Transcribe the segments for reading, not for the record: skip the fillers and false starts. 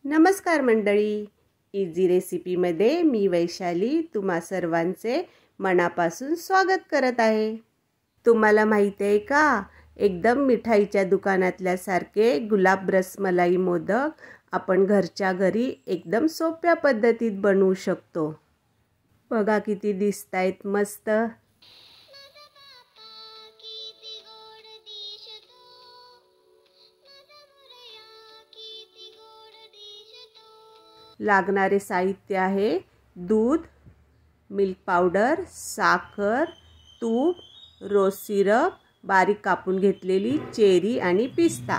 नमस्कार मंडळी, इझी रेसिपीमध्ये मी वैशाली तुम्हा सर्वांचे मनापासून स्वागत करत आहे। तुम्हाला माहिती आहे का, एकदम मिठाईच्या दुकानातल्यासारखे गुलाब रसमलाई मोदक आपण घरच्या घरी एकदम सोप्या पद्धतीत बनवू शकतो। बघा किती दिसतायत मस्त। लागणारे साहित्य आहे दूध, मिल्क पावडर, साखर, तूप, रोज सिरप, बारीक कापून घेतलेली चेरी आणि पिस्ता।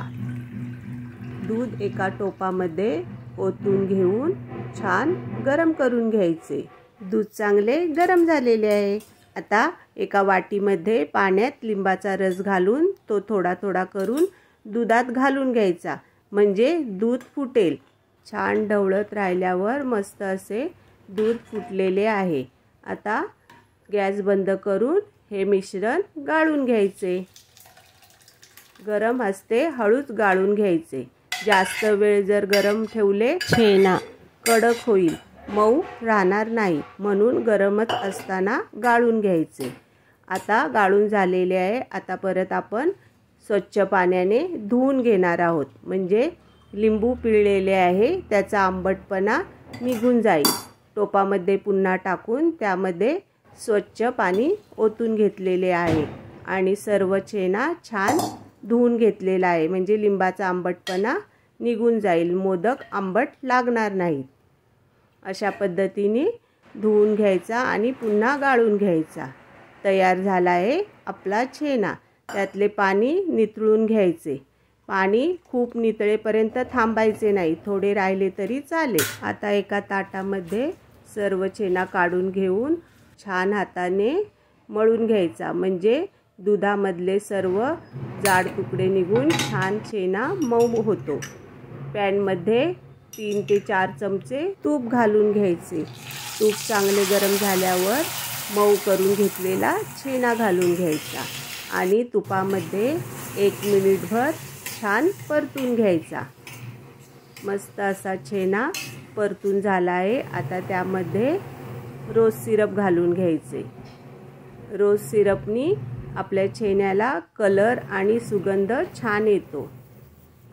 दूध एका टोपामध्ये ओतून घेऊन छान गरम करून घ्यायचे। दूध चांगले गरम झालेले आहे। आता एका वाटीमध्ये पाण्यात लिंबाचा रस घालून तो थोडा थोडा करून दुधात घालून घ्यायचा, म्हणजे दूध फुटेल। छान ढवळत राहिल्यावर मस्त असे दूध फुटलेले आहे। आता गॅस बंद करून हे मिश्रण गाळून घ्यायचे। गरम असते हळूच गाळून घ्यायचे। जास्त वेळ जर गरम ठेवले छेना कडक होईल, मऊ राहणार नाही, म्हणून गरमच असताना गाळून घ्यायचे। आता गाळून झालेले आहे। आता परत आपण स्वच्छ पाण्याने धुवून घेणार आहोत, म्हणजे लिंबू पिळलेले आहे त्याचा आंबटपणा निघून जाईल। टोपामध्ये पुन्हा टाकून त्यामध्ये स्वच्छ पाणी ओतून घेतलेले आहे आणि सर्व छेना छान धुवून घेतलेला आहे, म्हणजे लिंबाचा आंबटपणा निघून जाईल, मोदक आंबट लागणार नाहीत। अशा पद्धतीने धुवून घ्यायचा आणि पुन्हा गाळून घ्यायचा। तयार झाला आहे आपला छेना। त्यातले पाणी निथळून घ्यायचे। पाणी खूप नितळेपर्यंत थांबायचे नाही, थोडे राहिले तरी चालेल। आता एका ताटामध्ये सर्व छेना काढून घेऊन छान हाताने मळून घ्यायचा, म्हणजे दुधामधले सर्व जाड तुकडे निघून छान छेना मऊ होतो। पॅनमध्ये 3 ते 4 चमचे तूप घालून घ्यायचे। तूप चांगले गरम झाल्यावर मऊ करून घेतलेला छेना घालून घ्यायचा आणि तुपामध्ये 1 मिनिटभर छान परतून घ्यायचा। मस्त असा छेना परतून झाला आहे। आता त्यामध्ये रोज सिरप घालून घ्यायचे। रोज सिरपनी आपल्या छेन्याला कलर आणि सुगंध छान येतो।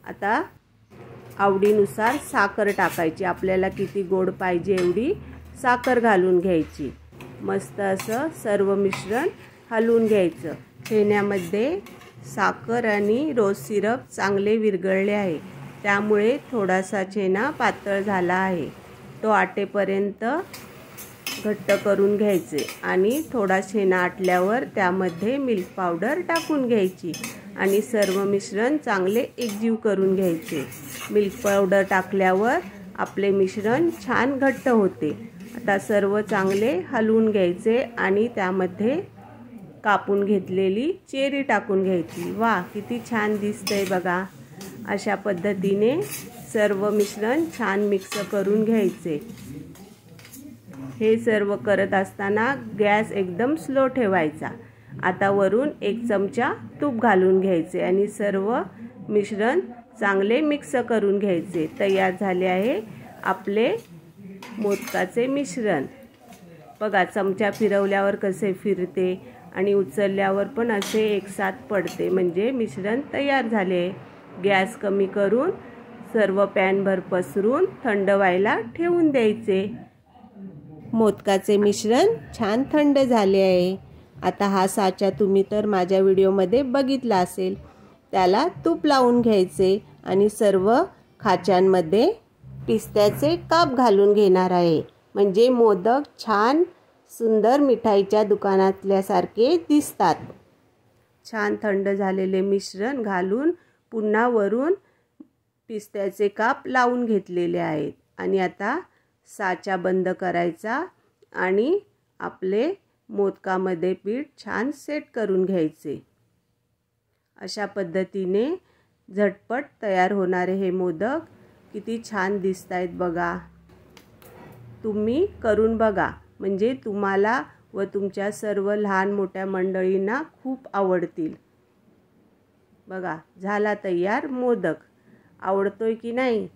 आता आवडीनुसार साखर टाकायची, आपल्याला किती गोड पाहिजे एवढी साखर घालून घ्यायची। मस्त असं सर्व मिश्रण हलवून घ्यायचं। छेन्यामध्ये साखर आणि रोज सिरप चांगले विरघळले आहे, त्यामुळे थोडासा छेना पातळ झाला आहे। तो आटेपर्यंत घट्ट करून घ्यायचे आणि थोडा छेना आटल्यावर त्यामध्ये मिल्क पावडर टाकून घ्यायची आणि सर्व मिश्रण चांगले एकजीव करून घ्यायचे। मिल्क पावडर टाकल्यावर आपले मिश्रण छान घट्ट होते। आता सर्व चांगले हलवून घ्यायचे आणि त्यामध्ये कापून घेतलेली चेरी टाकून घ्यायची। वाह, किती छान दिसतंय बघा। अशा पद्धतीने सर्व मिश्रण छान मिक्स करून घ्यायचे। हे सर्व करत असताना गॅस एकदम स्लो ठेवायचा। आता वरून 1 चमचा तूप घालून घ्यायचे आणि सर्व मिश्रण चांगले मिक्स करून घ्यायचे। तयार झाले आहे आपले मोदकाचे मिश्रण। बघा, चमचा फिरवल्यावर कसे फिरते आणि उचलल्यावर पण असे एकसाथ पडते, म्हणजे मिश्रण तयार झाले। गॅस कमी करून सर्व पॅनभर पसरून थंड व्हायला ठेवून द्यायचे। मोदकाचे मिश्रण छान थंड झाले आहे। आता हा साचा तुम्ही तर माझ्या व्हिडिओमध्ये बघितला असेल, त्याला तूप लावून घ्यायचे आणि सर्व खाच्यांमध्ये पिस्त्याचे काप घालून घेणार आहे, म्हणजे मोदक छान सुंदर मिठाईच्या दुकानातल्यासारखे दिसतात। छान थंड झालेले मिश्रण घालून पुन्हा वरून पिस्त्याचे काप लावून घेतलेले आहेत आणि आता साचा बंद करायचा आणि आपले मोदकामध्ये पीठ छान सेट करून घ्यायचे। अशा पद्धतीने झटपट तयार होणारे हे मोदक किती छान दिसतायत बघा। तुम्ही करून बघा, म्हणजे तुम्हाला व तुमच्या सर्व लहान मोठ्या मंडळींना खूप आवडतील। बघा, झाला तयार मोदक। आवडतोय की नाही?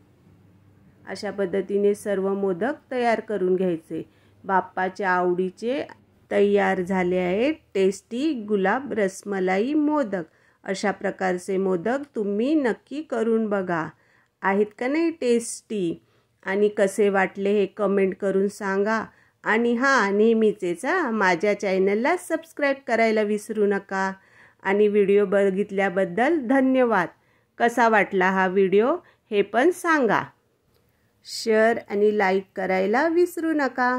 अशा पद्धतीने सर्व मोदक तयार करून घ्यायचे। बाप्पाच्या आवडीचे तयार झाले आहेत टेस्टी गुलाब रसमलाई मोदक। अशा प्रकारचे मोदक तुम्ही नक्की करून बघा। आहेत का नाही टेस्टी? आणि कसे वाटले हे कमेंट करून सांगा। आणि नेहमीचेच माझ्या चॅनलला सबस्क्राईब करायला विसरू नका। आणि व्हिडिओ बघितल्याबद्दल धन्यवाद। कसा वाटला हा व्हिडिओ हे पण सांगा। शेअर आणि लाईक करायला विसरू नका।